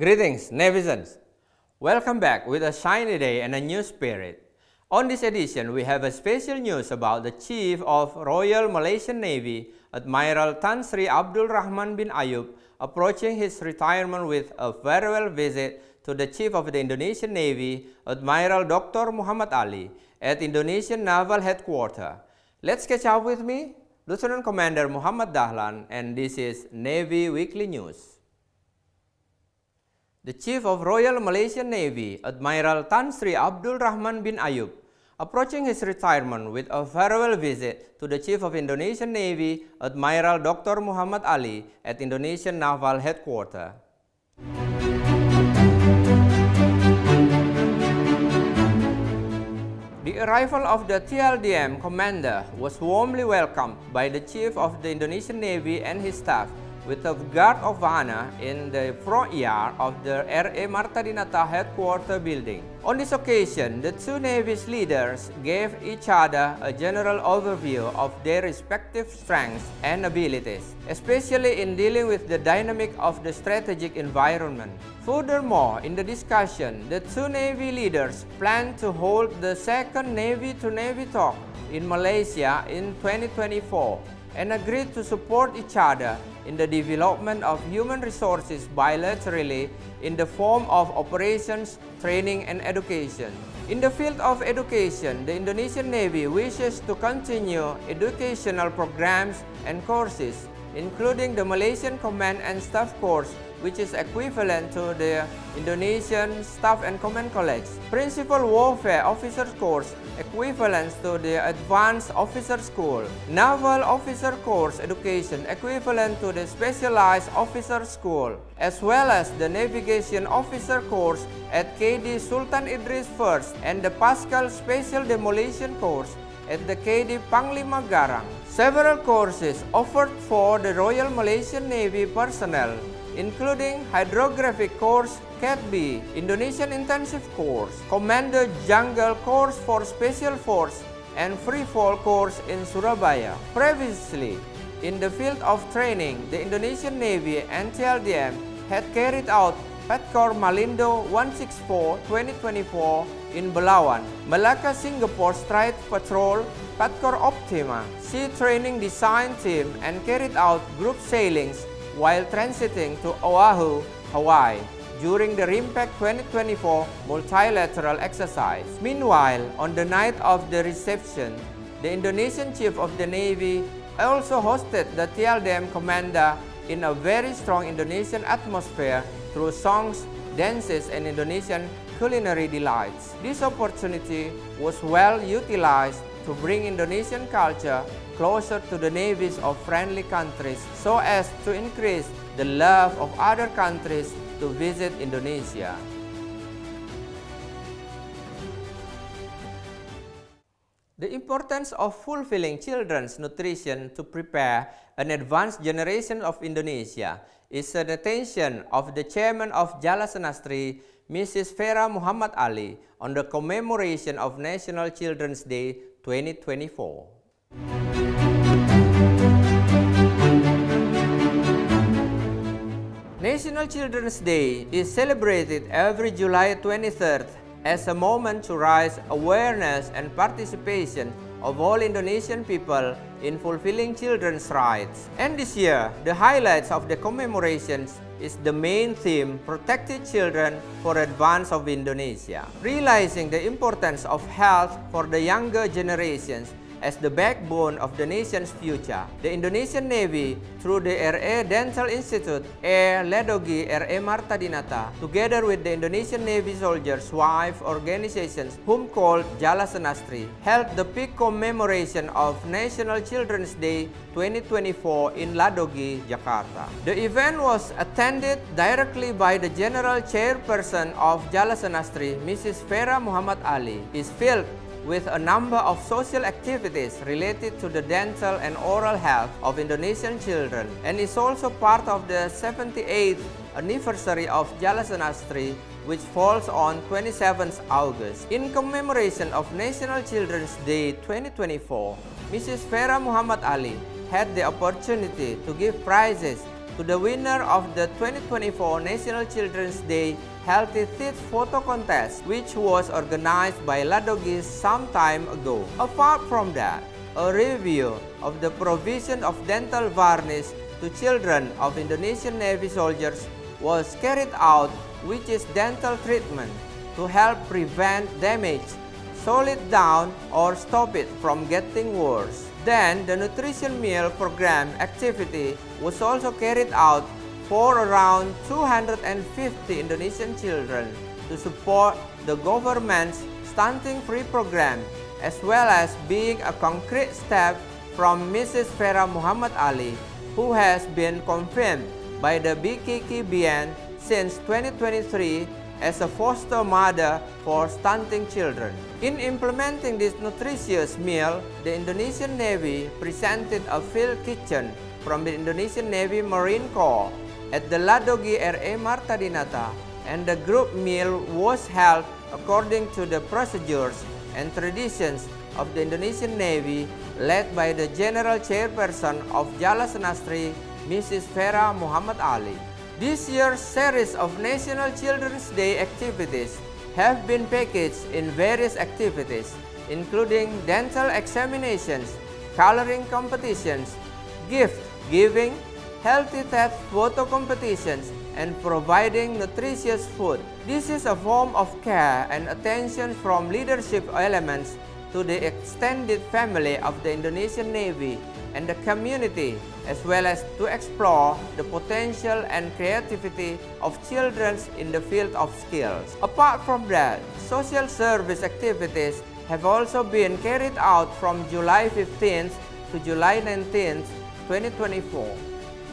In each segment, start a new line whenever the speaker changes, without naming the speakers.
Greetings, Navizens! Welcome back with a shiny day and a new spirit. On this edition, we have a special news about the Chief of Royal Malaysian Navy, Admiral Tan Sri Abdul Rahman bin Ayub, approaching his retirement with a farewell visit to the Chief of the Indonesian Navy, Admiral Dr. Muhammad Ali, at Indonesian Naval Headquarters. Let's catch up with me, Lieutenant Commander Muhammad Dahlan, and this is Navy Weekly News. The Chief of Royal Malaysian Navy, Admiral Tan Sri Abdul Rahman bin Ayub, approaching his retirement with a farewell visit to the Chief of Indonesian Navy, Admiral Dr. Muhammad Ali, at Indonesian Naval Headquarters. The arrival of the TLDM commander was warmly welcomed by the Chief of the Indonesian Navy and his staff with a guard of honor in the front yard of the RA Marta Dinata headquarters building. On this occasion, the two navies leaders gave each other a general overview of their respective strengths and abilities, especially in dealing with the dynamic of the strategic environment. Furthermore, in the discussion, the two Navy leaders plan to hold the second Navy-to-Navy talk in Malaysia in 2024 and agreed to support each other in the development of human resources bilaterally in the form of operations, training, and education. In the field of education, the Indonesian Navy wishes to continue educational programs and courses, including the Malaysian Command and Staff course, which is equivalent to the Indonesian Staff and Command College, Principal Warfare Officers course, equivalent to the Advanced Officer School, Naval Officer course education, equivalent to the Specialized Officer School, as well as the Navigation Officer course at KD Sultan Idris I and the Pascal Special Demolition course at the KD Panglima Garang. Several courses offered for the Royal Malaysian Navy personnel, including Hydrographic Course, Cat B, Indonesian Intensive Course, Commander Jungle Course for Special Force, and Free Fall Course in Surabaya. Previously, in the field of training, the Indonesian Navy and TLDM had carried out Patkor Malindo 164 2024 in Belawan, Malacca Singapore Strait Patrol, Patkor Optima, Sea Training Design Team, and carried out group sailings while transiting to Oahu, Hawaii, during the RIMPAC 2024 multilateral exercise. Meanwhile, on the night of the reception, the Indonesian Chief of the Navy also hosted the TLDM commander in a very strong Indonesian atmosphere through songs, dances, and Indonesian culinary delights. This opportunity was well utilized to bring Indonesian culture closer to the navies of friendly countries so as to increase the love of other countries to visit Indonesia. The importance of fulfilling children's nutrition to prepare an advanced generation of Indonesia is an attention of the chairman of Jalasenastri, Mrs. Vera Muhammad Ali, on the commemoration of National Children's Day 2024. National Children's Day is celebrated every July 23rd as a moment to raise awareness and participation of all Indonesian people in fulfilling children's rights. And this year, the highlights of the commemorations is the main theme, Protected Children for Advance of Indonesia. Realizing the importance of health for the younger generations as the backbone of the nation's future, the Indonesian Navy, through the RA Dental Institute, Air Ladogi RA Marta Dinata, together with the Indonesian Navy Soldiers' Wife organizations, whom called Jalasenastri, held the peak commemoration of National Children's Day 2024 in Ladogi, Jakarta. The event was attended directly by the General Chairperson of Jalasenastri, Mrs. Vera Muhammad Ali, is filled with a number of social activities related to the dental and oral health of Indonesian children, and is also part of the 78th anniversary of Jalasanastri, which falls on 27th August. In commemoration of National Children's Day 2024, Mrs. Vera Muhammad Ali had the opportunity to give prizes to the winner of the 2024 National Children's Day Healthy Teeth Photo Contest, which was organized by Ladogis some time ago. Apart from that, a review of the provision of dental varnish to children of Indonesian Navy soldiers was carried out, which is dental treatment to help prevent damage, slow it down, or stop it from getting worse. Then, the nutrition meal program activity was also carried out for around 250 Indonesian children to support the government's stunting-free program, as well as being a concrete step from Mrs. Vera Muhammad Ali, who has been confirmed by the BKKBN since 2023 as a foster mother for stunting children. In implementing this nutritious meal, the Indonesian Navy presented a field kitchen from the Indonesian Navy Marine Corps at the Ladogi RA Marta Dinata, and the group meal was held according to the procedures and traditions of the Indonesian Navy, led by the General Chairperson of Jalasanastri, Mrs. Vera Muhammad Ali. This year's series of National Children's Day activities have been packaged in various activities, including dental examinations, coloring competitions, gift giving, healthy teeth photo competitions, and providing nutritious food. This is a form of care and attention from leadership elements to the extended family of the Indonesian Navy and the community, as well as to explore the potential and creativity of children in the field of skills. Apart from that, social service activities have also been carried out from July 15th to July 19th, 2024,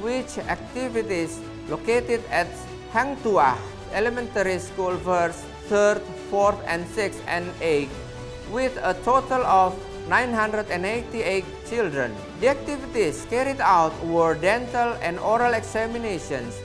which activities located at Hang Tuah Elementary School First, 3rd, 4th, and 6th, and 8th, with a total of 988 children. The activities carried out were dental and oral examinations,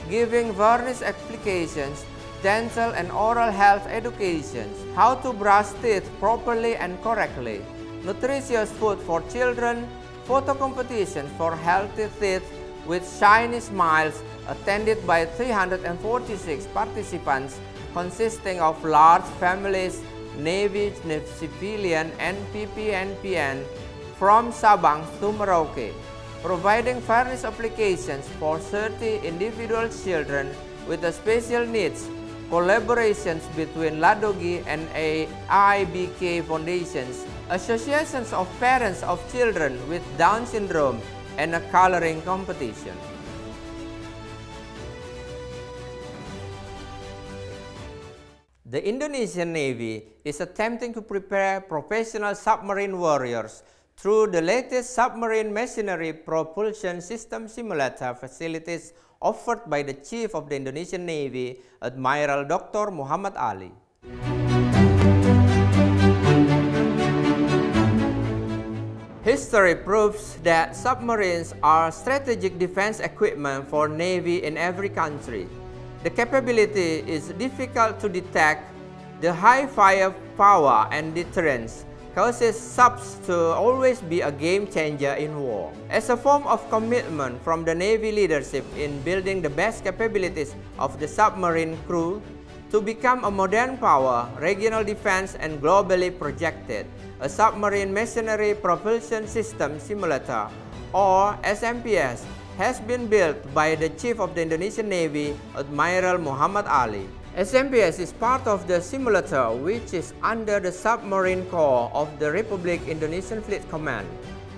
giving varnish applications, dental and oral health educations, how to brush teeth properly and correctly, nutritious food for children, photo competition for healthy teeth with shiny smiles, attended by 346 participants consisting of large families, Navy, civilian, NPP, NPN from Sabang to Merauke, providing varnish applications for 30 individual children with special needs, collaborations between Ladogi and AIBK foundations, associations of parents of children with Down syndrome, and a coloring competition. The Indonesian Navy is attempting to prepare professional submarine warriors through the latest submarine machinery propulsion system simulator facilities offered by the Chief of the Indonesian Navy, Admiral Dr. Muhammad Ali. History proves that submarines are strategic defense equipment for Navy in every country. The capability is difficult to detect. The high firepower and deterrence causes subs to always be a game changer in war. As a form of commitment from the Navy leadership in building the best capabilities of the submarine crew to become a modern power, regional defense, and globally projected, a submarine machinery propulsion system simulator, or SMPS, has been built by the Chief of the Indonesian Navy, Admiral Muhammad Ali. SMPS is part of the simulator, which is under the Submarine Corps of the Republic Indonesian Fleet Command,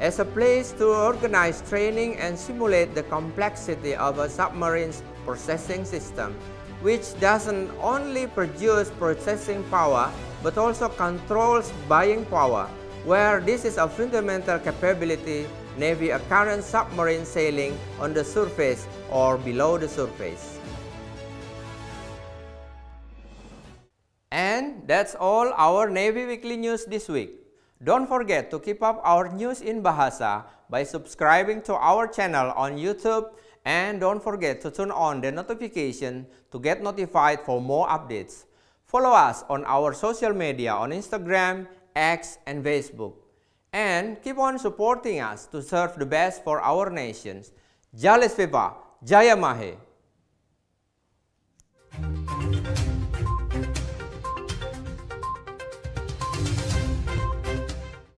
as a place to organize training and simulate the complexity of a submarine's processing system, which doesn't only produce processing power, but also controls buying power, where this is a fundamental capability Navy a current submarine sailing on the surface or below the surface. And And that's all our Navy Weekly News this week. Don't forget to keep up our news in Bahasa by subscribing to our channel on YouTube, and don't forget to turn on the notification to get notified for more updates. Follow us on our social media on Instagram, X, and Facebook. And keep on supporting us to serve the best for our nations. Jalesvevajayamahe.